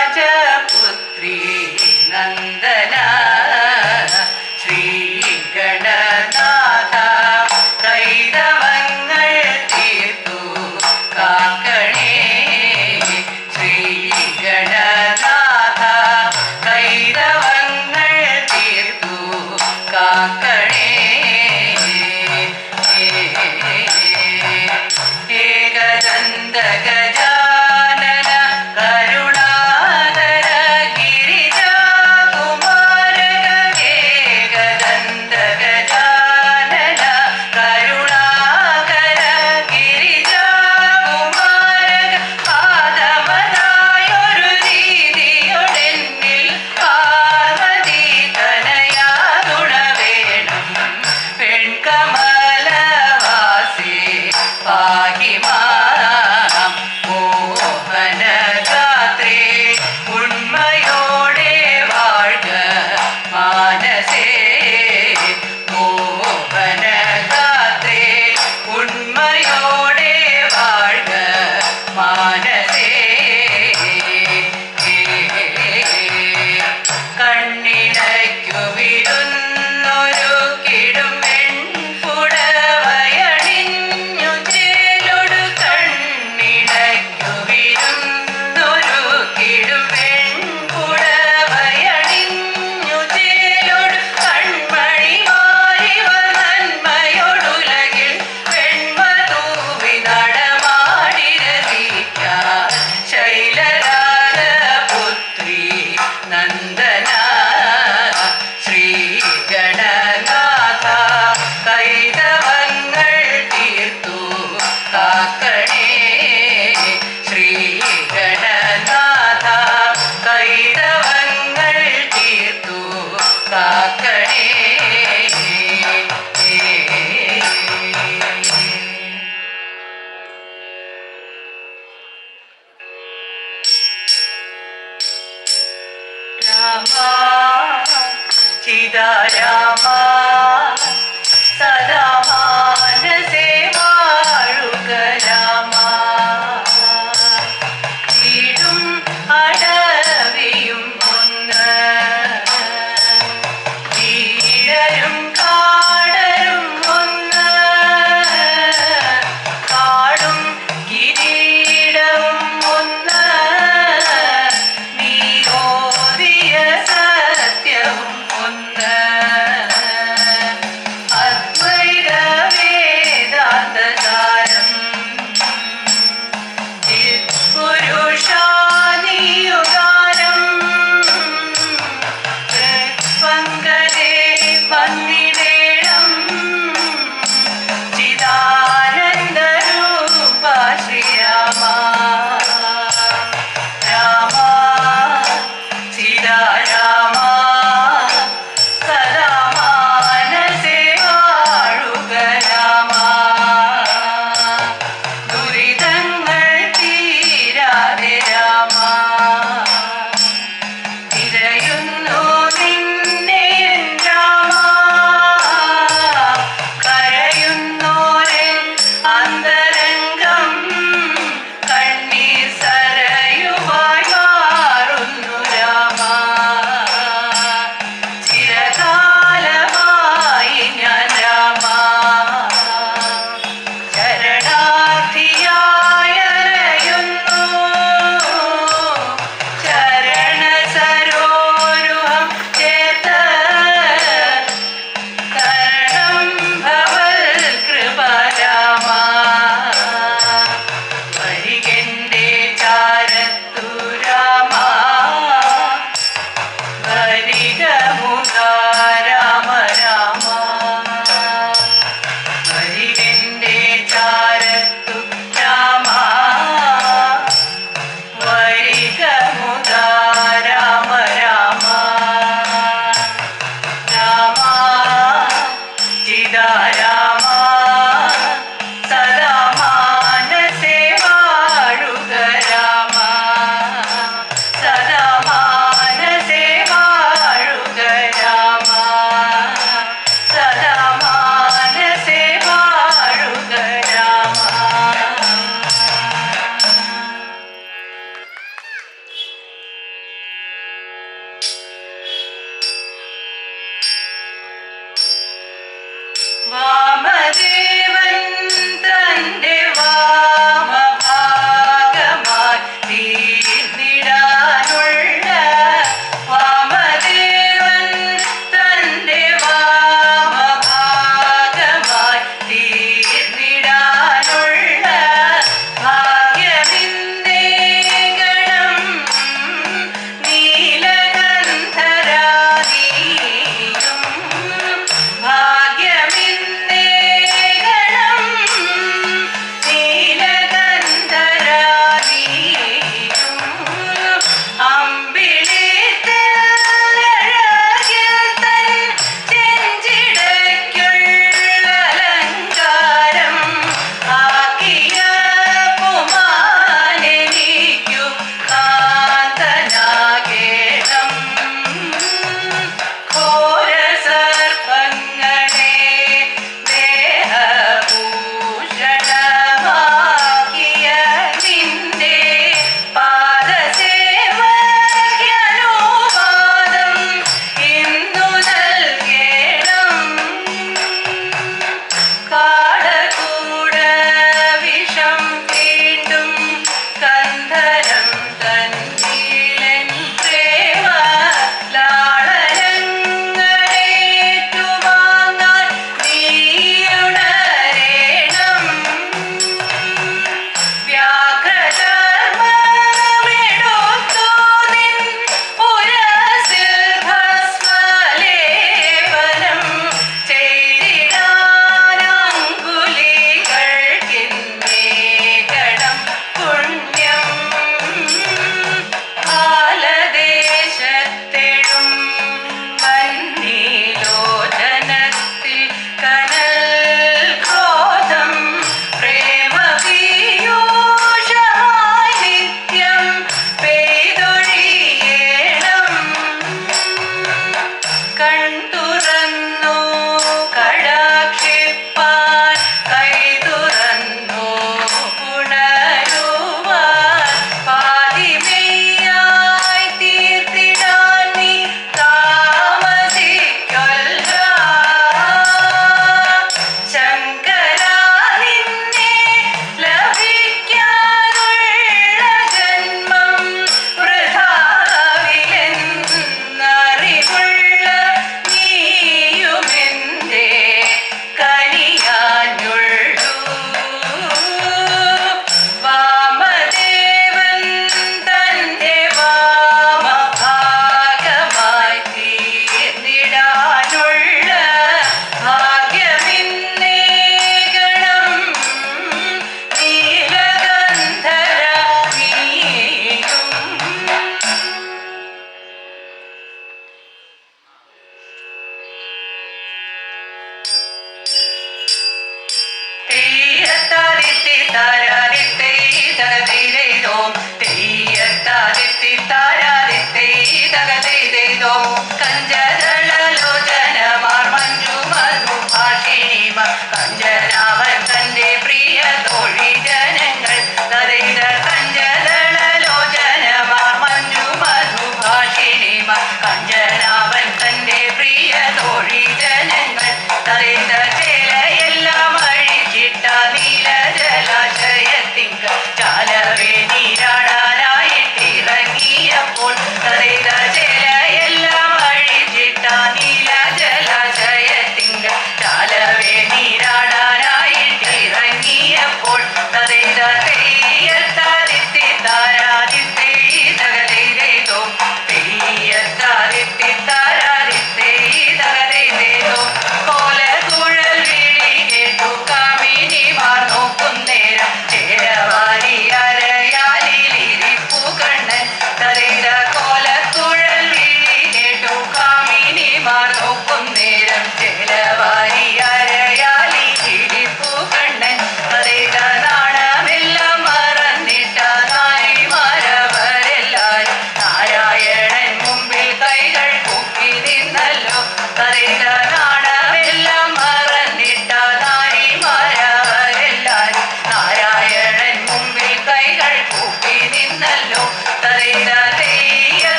ശൈലരാജപുത്രി നന്ദന ശ്രീഗണനാഥ കൈതവങ്ങൾ തീർത്തു കാക്കണേ ശ്രീഗണനാഥ കൈതവങ്ങൾ തീർത്തു കാക്കണേ ഏകദന്ത ഗജാനന കരുണാകര ഗിരിജാകുമാരക ഏകദന്ത ഗജാനന കരുണാകര ഗിരിജാകുമാരക പാദമതായൊരു രീതിയൊടെന്നിൽ പാർവതി തനയാതുണ വേണം പെൺകമലവാസി പാഹി മാം മോഹനഗാത്രേ ഉണ്മയോടെ വാഴ്ക മാനസേ മോഹനഗാത്രേ ഉണ്മയോടെ വാഴ്ക മാനസേ കണ്ണിണയ്ക്കു വിരുന്നൊരു കിടും വെൺപുടവയണിഞ്ഞു ചേലൊടു കണ്ണിണയ്ക്കു വിരുന്നൊരു കിടും വെൺപുടവയണിഞ്ഞു ചേലൊടു കൺമണിമാരിവർ നന്മയൊടുലകിൽ വെണ്മ തൂവി നടമാടി രസിക്കാൻ ശൈലരാജപുത്രി നന്ദന ശ്രീഗണനാഥ കൈതവങ്ങൾ തീർത്തു കാക്കണേ ശ്രീഗണനാഥ കൈതവങ്ങൾ തീർത്തു കാക്കണേ രാമ ചിദാരാമ സദാ മാനസേ വാഴുക രാമ വീടും അടവിയും ഒന്ന് ഈടരും കാടരും ഒന്ന് കാടും കിരീടവും ഒന്ന് നീ ഓതിയ സത്യവും ഒന്ന് അദ്വൈത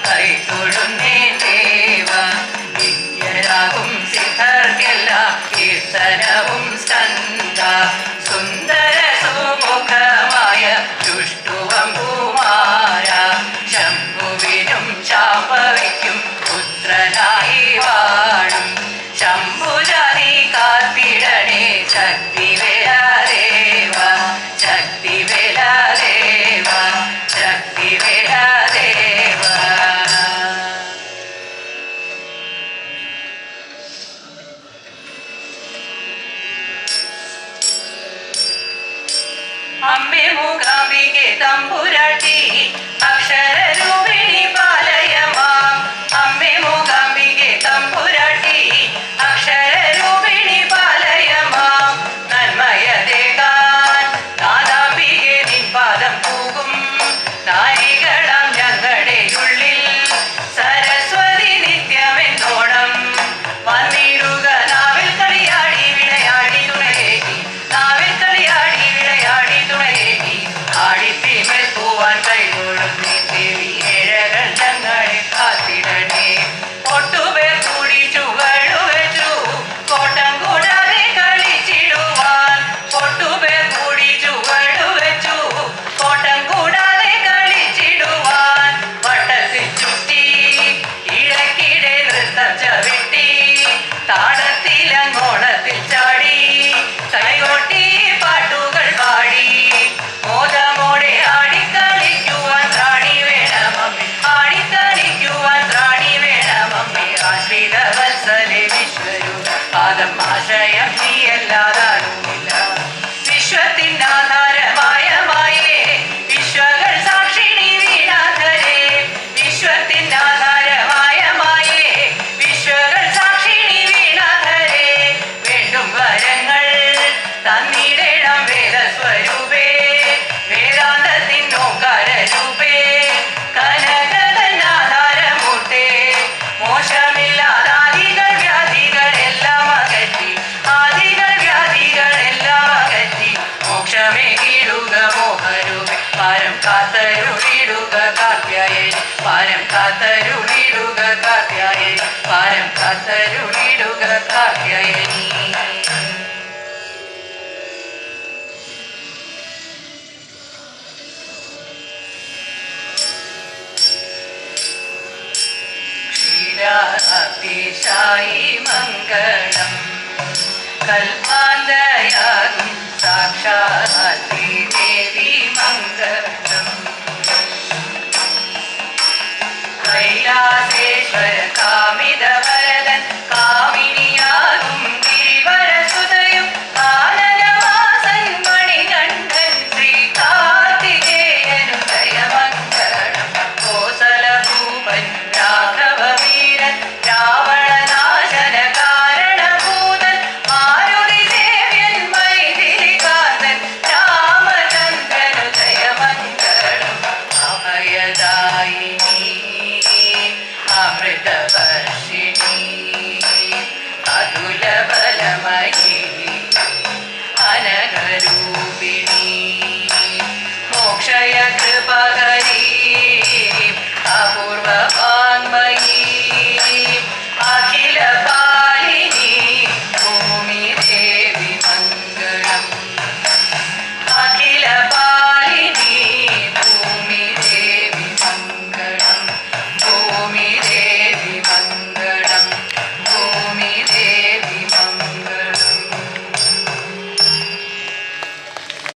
കൈതൊഴുന്നേ ദേവ. നിത്യരാകും സിദ്ധർക്കെല്ലാം കീർത്തനവും സ്കന്ദ. സുന്ദര സുമുഖമായ ദുഷ്ടുവം കുമാര. ശംഭുവിനും ശാംഭവിക്കും പുത്രനായി വാഴും ശംഭുജാതി കാത്തിടണേ ശക്തിവേലദേവ. ശക്തിവേലദേവ. ശക്തിവേലദേവ. അമ്മേ മൂകാംബികെ തമ്പുരാട്ടി അക്ഷരരൂപിണി പാലയമാം. അമ്മേ മൂകാംബികെ തമ്പുരാട്ടി അക്ഷരരൂപിണി പാലയമാം. നന്മയതേകാൻ നാദാംബികെ നിൻ പാദം പൂകും നാരികളാം ഞങ്ങളുടെ ഉള്ളിൽ സരസ്വതി നിത്യമെന്നോണം വന്നിടുക. നാവിൽ കളിയാടി വിളയാടി തുണയേകി. നാവിൽ കളിയാടി വിളയാടി തുണയേകി. ആടിത്തിമേൽ പൂവാൻ കൈകൊള്ളുന്നേ ദേവി. ഏഴകൾ ഞങ്ങളെ കാത്തിടണേ. ഒട്ടുപേർ കൂടി ചുവടുവെച്ചു കോട്ടം കൂടാതെ കളിച്ചിടുവാൻ. ഒട്ടുപേർ കൂടി ചുവടുവെച്ചു കോട്ടം കൂടാതെ കളിച്ചിടുവാൻ. വട്ടത്തിൽ ചുറ്റി ഇടയ്ക്കിടെ നൃത്തം ചവിട്ടി താളത്തിലങ്ങോളത്തിൽ ചാടി കൈകൊട്ടി പാട്ടുകൾ പാടി മോദമോടെ ആടിക്കളിക്കുവാൻ റാണി വേണമമ്മേ. ആടിക്കളിക്കുവാൻ റാണി വേണമമ്മേ. ആശ്രിത വത്സലെ വിശ്വരൂപ പാദം ആശ്രയം നീയല്ലാതാരുമില്ല. വിശ്വത്തിനാധാരമായ മായേ വിശ്വകൾ സാക്ഷിണി വീണാധരേ. വിശ്വത്തിനാധാരമായ മായേ വിശ്വകൾ സാക്ഷിണി വീണാധരേ. വേണ്ടും വരങ്ങൾ തന്നിടേണം വേദസ്വരൂപേ. വേദാന്തത്തിൻ ഓംകാരരൂപേ. കനകതന്നാധാരമൂർത്തേ. മോശമില്ലാതാദികൾ വ്യാധികൾ എല്ലാം അകറ്റി. ആദികൾ വ്യാധികൾ എല്ലാം അകറ്റി. മോക്ഷമേ കീഴുക മോഹരൂപേ. പാരം കാത്തരുളിടുക കാത്യായനി. പാരം കാത്തരുളിടുക കാത്യായനി. പാരം കാത്തരുളിടുക കാത്യായനി. ക്ഷീരാബ്ധിശായി മംഗളം കൽപ്പാന്തയാകും സാക്ഷാത്തി ദേവി മംഗളം. കൈലാസേ